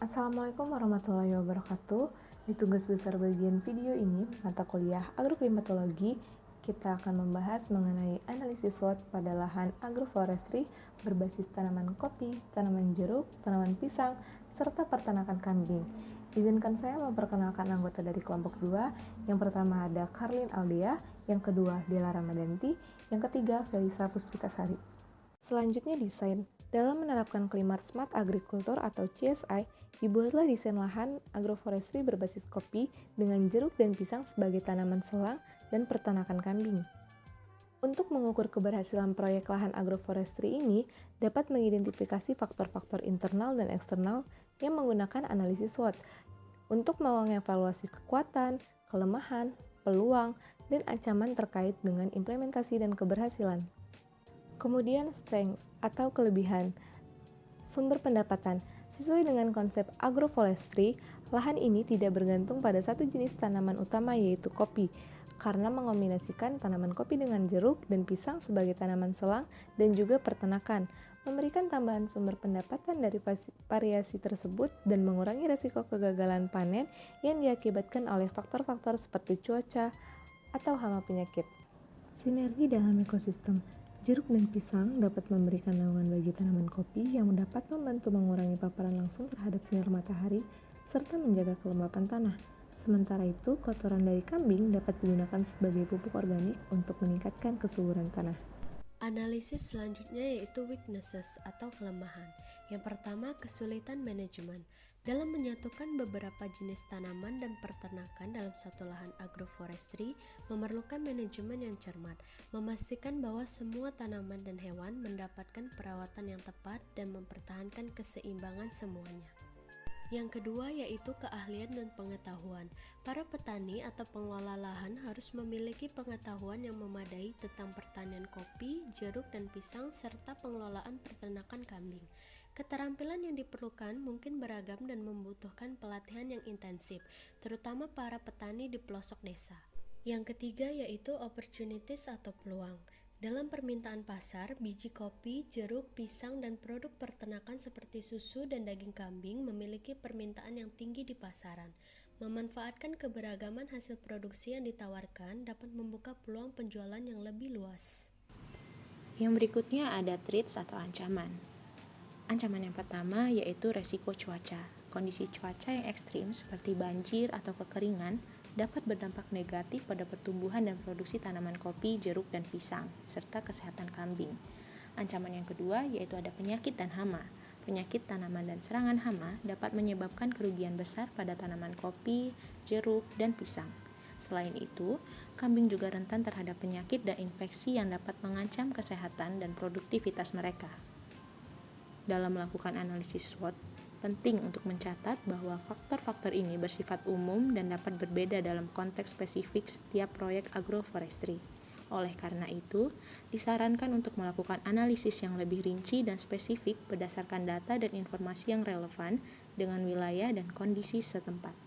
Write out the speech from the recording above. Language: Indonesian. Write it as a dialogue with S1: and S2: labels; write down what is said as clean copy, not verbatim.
S1: Assalamualaikum warahmatullahi wabarakatuh. Di tugas besar bagian video ini, mata kuliah agroklimatologi, kita akan membahas mengenai analisis SWOT pada lahan agroforestry berbasis tanaman kopi, tanaman jeruk, tanaman pisang, serta peternakan kambing. Izinkan saya memperkenalkan anggota dari kelompok 2. Yang pertama ada Karlin Aldea, yang kedua Dela Ramadanti, yang ketiga Felisa Puspitasari. Selanjutnya desain. Dalam menerapkan Climate Smart Agriculture atau CSI, dibuatlah desain lahan agroforestry berbasis kopi dengan jeruk dan pisang sebagai tanaman selang dan peternakan kambing. Untuk mengukur keberhasilan proyek lahan agroforestry ini, dapat mengidentifikasi faktor-faktor internal dan eksternal yang menggunakan analisis SWOT untuk mengevaluasi kekuatan, kelemahan, peluang, dan ancaman terkait dengan implementasi dan keberhasilan. Kemudian strengths atau kelebihan. Sumber pendapatan. Sesuai dengan konsep agroforestry, lahan ini tidak bergantung pada satu jenis tanaman utama yaitu kopi, karena mengombinasikan tanaman kopi dengan jeruk dan pisang sebagai tanaman selang dan juga peternakan, memberikan tambahan sumber pendapatan dari variasi tersebut dan mengurangi risiko kegagalan panen yang diakibatkan oleh faktor-faktor seperti cuaca atau hama penyakit. Sinergi dalam ekosistem. Jeruk dan pisang dapat memberikan naungan bagi tanaman kopi yang dapat membantu mengurangi paparan langsung terhadap sinar matahari serta menjaga kelembapan tanah. Sementara itu, kotoran dari kambing dapat digunakan sebagai pupuk organik untuk meningkatkan kesuburan tanah.
S2: Analisis selanjutnya yaitu weaknesses atau kelemahan. Yang pertama, kesulitan manajemen. Dalam menyatukan beberapa jenis tanaman dan peternakan dalam satu lahan agroforestry, memerlukan manajemen yang cermat, memastikan bahwa semua tanaman dan hewan mendapatkan perawatan yang tepat dan mempertahankan keseimbangan semuanya. Yang kedua yaitu keahlian dan pengetahuan. Para petani atau pengelola lahan harus memiliki pengetahuan yang memadai tentang pertanian kopi, jeruk, dan pisang serta pengelolaan peternakan kambing. Keterampilan yang diperlukan mungkin beragam dan membutuhkan pelatihan yang intensif, terutama para petani di pelosok desa. Yang ketiga yaitu opportunities atau peluang. Dalam permintaan pasar, biji kopi, jeruk, pisang, dan produk peternakan seperti susu dan daging kambing memiliki permintaan yang tinggi di pasaran. Memanfaatkan keberagaman hasil produksi yang ditawarkan dapat membuka peluang penjualan yang lebih luas.
S3: Yang berikutnya ada threats atau ancaman. Ancaman yang pertama yaitu resiko cuaca. Kondisi cuaca yang ekstrim seperti banjir atau kekeringan dapat berdampak negatif pada pertumbuhan dan produksi tanaman kopi, jeruk, dan pisang, serta kesehatan kambing. Ancaman yang kedua yaitu ada penyakit dan hama. Penyakit tanaman dan serangan hama dapat menyebabkan kerugian besar pada tanaman kopi, jeruk, dan pisang. Selain itu, kambing juga rentan terhadap penyakit dan infeksi yang dapat mengancam kesehatan dan produktivitas mereka. Dalam melakukan analisis SWOT, penting untuk mencatat bahwa faktor-faktor ini bersifat umum dan dapat berbeda dalam konteks spesifik setiap proyek agroforestry. Oleh karena itu, disarankan untuk melakukan analisis yang lebih rinci dan spesifik berdasarkan data dan informasi yang relevan dengan wilayah dan kondisi setempat.